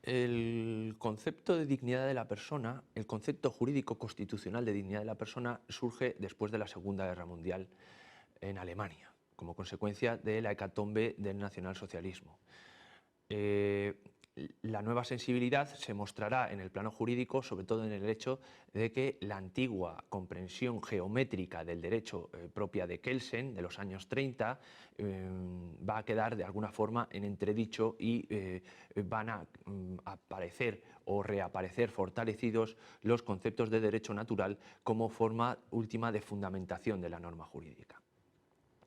El concepto de dignidad de la persona, el concepto jurídico constitucional de dignidad de la persona surge después de la Segunda Guerra Mundial en Alemania, como consecuencia de la hecatombe del nacionalsocialismo. La nueva sensibilidad se mostrará en el plano jurídico, sobre todo en el hecho de que la antigua comprensión geométrica del derecho propia de Kelsen, de los años 30, va a quedar de alguna forma en entredicho y van a aparecer o reaparecer fortalecidos los conceptos de derecho natural como forma última de fundamentación de la norma jurídica.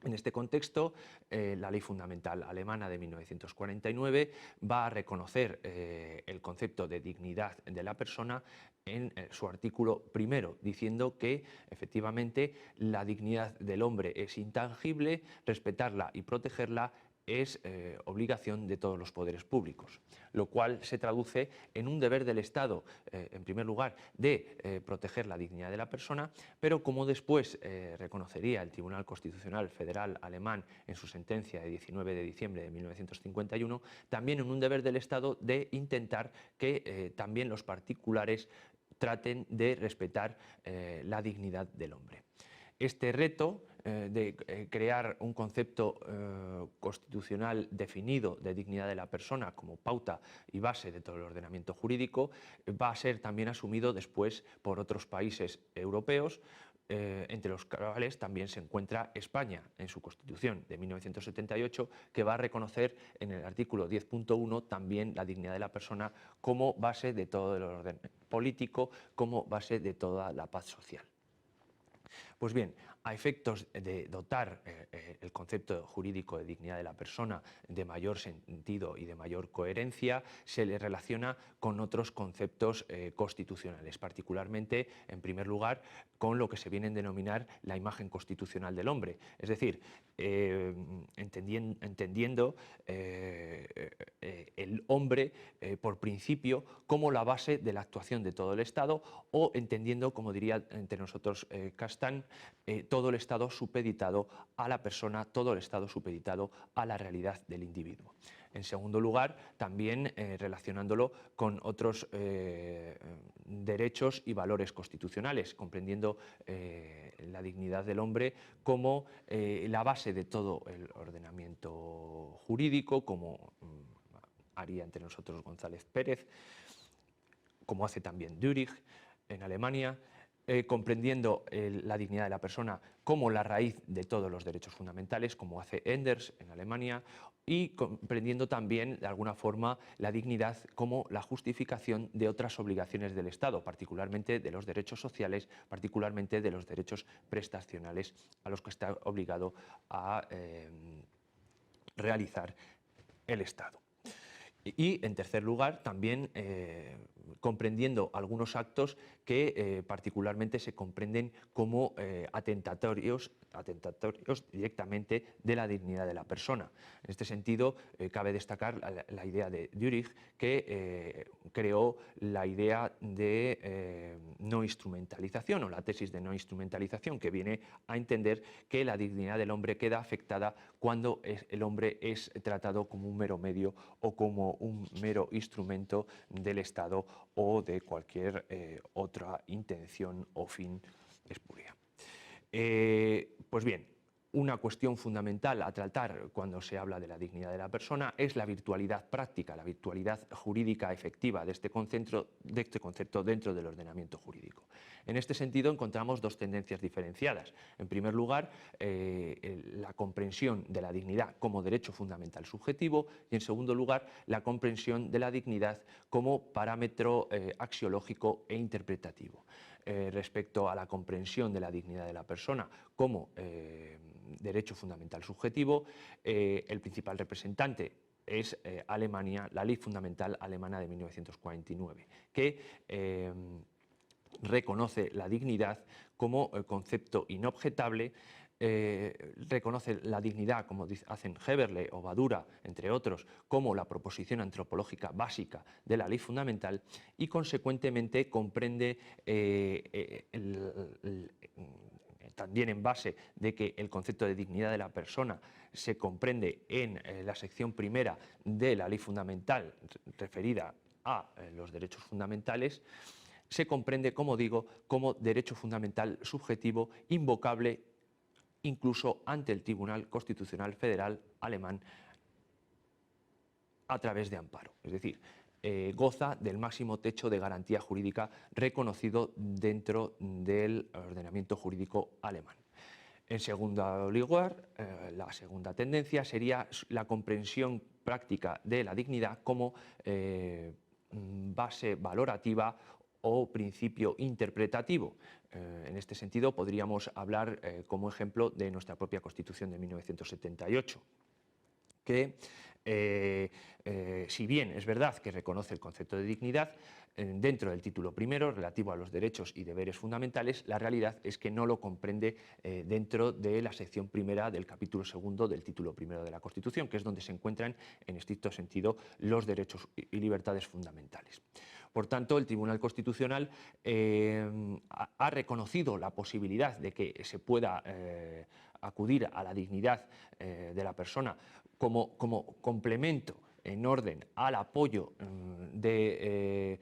En este contexto, la Ley Fundamental Alemana de 1949 va a reconocer el concepto de dignidad de la persona en su artículo primero, diciendo que efectivamente la dignidad del hombre es intangible, respetarla y protegerla es obligación de todos los poderes públicos, lo cual se traduce en un deber del Estado, en primer lugar, de proteger la dignidad de la persona, pero como después reconocería el Tribunal Constitucional Federal alemán en su sentencia de 19 de diciembre de 1951, también en un deber del Estado de intentar que también los particulares traten de respetar la dignidad del hombre. Este reto de crear un concepto constitucional definido de dignidad de la persona como pauta y base de todo el ordenamiento jurídico va a ser también asumido después por otros países europeos, entre los cuales también se encuentra España en su Constitución de 1978, que va a reconocer en el artículo 10.1 también la dignidad de la persona como base de todo el orden político, como base de toda la paz social. Pues bien, a efectos de dotar el concepto jurídico de dignidad de la persona de mayor sentido y de mayor coherencia, se le relaciona con otros conceptos constitucionales, particularmente, en primer lugar, con lo que se viene a denominar la imagen constitucional del hombre, es decir, entendiendo el hombre por principio como la base de la actuación de todo el Estado, o entendiendo, como diría entre nosotros Castán, todo el Estado supeditado a la persona, todo el Estado supeditado a la realidad del individuo. En segundo lugar, también relacionándolo con otros derechos y valores constitucionales, comprendiendo la dignidad del hombre como la base de todo el ordenamiento jurídico, como haría entre nosotros González Pérez, como hace también Dürich en Alemania, comprendiendo la dignidad de la persona como la raíz de todos los derechos fundamentales, como hace Enders en Alemania, y comprendiendo también, de alguna forma, la dignidad como la justificación de otras obligaciones del Estado, particularmente de los derechos sociales, particularmente de los derechos prestacionales a los que está obligado a realizar el Estado. Y, en tercer lugar, también comprendiendo algunos actos que particularmente se comprenden como atentatorios directamente de la dignidad de la persona. En este sentido, cabe destacar la idea de Dürich, que creó la idea de no instrumentalización, o la tesis de no instrumentalización, que viene a entender que la dignidad del hombre queda afectada cuando el hombre es tratado como un mero medio o como un mero instrumento del Estado o de cualquier otra intención o fin espuria. Pues bien, una cuestión fundamental a tratar cuando se habla de la dignidad de la persona es la virtualidad práctica, la virtualidad jurídica efectiva de este concepto dentro del ordenamiento jurídico. En este sentido encontramos dos tendencias diferenciadas. En primer lugar, la comprensión de la dignidad como derecho fundamental subjetivo, y en segundo lugar, la comprensión de la dignidad como parámetro axiológico e interpretativo. Respecto a la comprensión de la dignidad de la persona como derecho fundamental subjetivo, el principal representante es Alemania, la Ley Fundamental Alemana de 1949, que reconoce la dignidad como concepto inobjetable, reconoce la dignidad, como hacen Heberle o Badura, entre otros, como la proposición antropológica básica de la ley fundamental, y consecuentemente comprende también en base de que el concepto de dignidad de la persona se comprende en la sección primera de la ley fundamental referida a los derechos fundamentales, se comprende, como digo, como derecho fundamental subjetivo invocable incluso ante el Tribunal Constitucional Federal alemán a través de amparo. Es decir, goza del máximo techo de garantía jurídica reconocido dentro del ordenamiento jurídico alemán. En segundo lugar, la segunda tendencia sería la comprensión práctica de la dignidad como base valorativa o principio interpretativo. En este sentido, podríamos hablar como ejemplo de nuestra propia Constitución de 1978, que si bien es verdad que reconoce el concepto de dignidad dentro del título primero relativo a los derechos y deberes fundamentales, la realidad es que no lo comprende dentro de la sección primera del capítulo segundo del título primero de la Constitución, que es donde se encuentran en estricto sentido los derechos y libertades fundamentales. Por tanto, el Tribunal Constitucional ha reconocido la posibilidad de que se pueda acudir a la dignidad de la persona como complemento en orden al apoyo de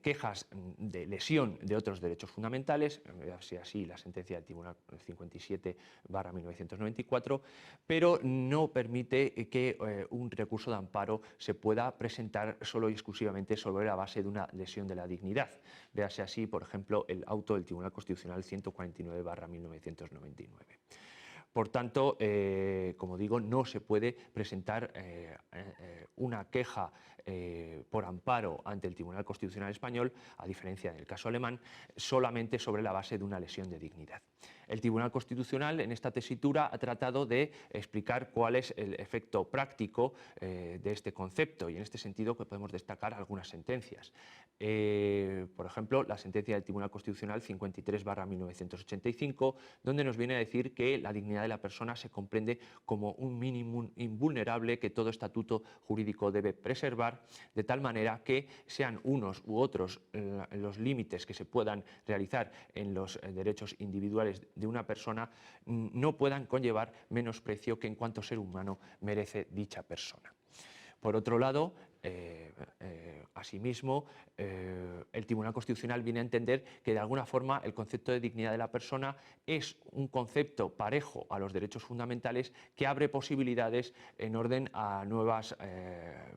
quejas de lesión de otros derechos fundamentales, así la sentencia del Tribunal 57/1994, pero no permite que un recurso de amparo se pueda presentar solo y exclusivamente sobre la base de una lesión de la dignidad. Véase así, por ejemplo, el auto del Tribunal Constitucional 149/1999. Por tanto, como digo, no se puede presentar una queja por amparo ante el Tribunal Constitucional Español, a diferencia del caso alemán, solamente sobre la base de una lesión de dignidad. El Tribunal Constitucional en esta tesitura ha tratado de explicar cuál es el efecto práctico de este concepto, y en este sentido podemos destacar algunas sentencias. Por ejemplo, la sentencia del Tribunal Constitucional 53/1985, donde nos viene a decir que la dignidad de la persona se comprende como un mínimo invulnerable que todo estatuto jurídico debe preservar, de tal manera que sean unos u otros los límites que se puedan realizar en los derechos individuales de una persona no puedan conllevar menosprecio que en cuanto ser humano merece dicha persona. Por otro lado, asimismo, el Tribunal Constitucional viene a entender que de alguna forma el concepto de dignidad de la persona es un concepto parejo a los derechos fundamentales que abre posibilidades en orden a nuevas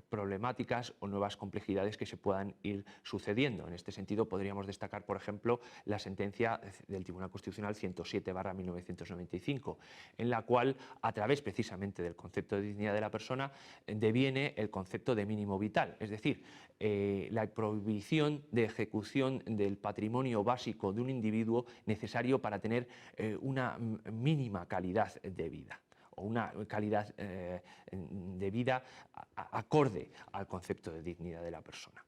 problemáticas o nuevas complejidades que se puedan ir sucediendo. En este sentido, podríamos destacar, por ejemplo, la sentencia del Tribunal Constitucional 107/1995, en la cual, a través precisamente del concepto de dignidad de la persona, deviene el concepto de mínimo vital, es decir, la prohibición de ejecución del patrimonio básico de un individuo necesario para tener una mínima calidad de vida o una calidad de vida acorde al concepto de dignidad de la persona.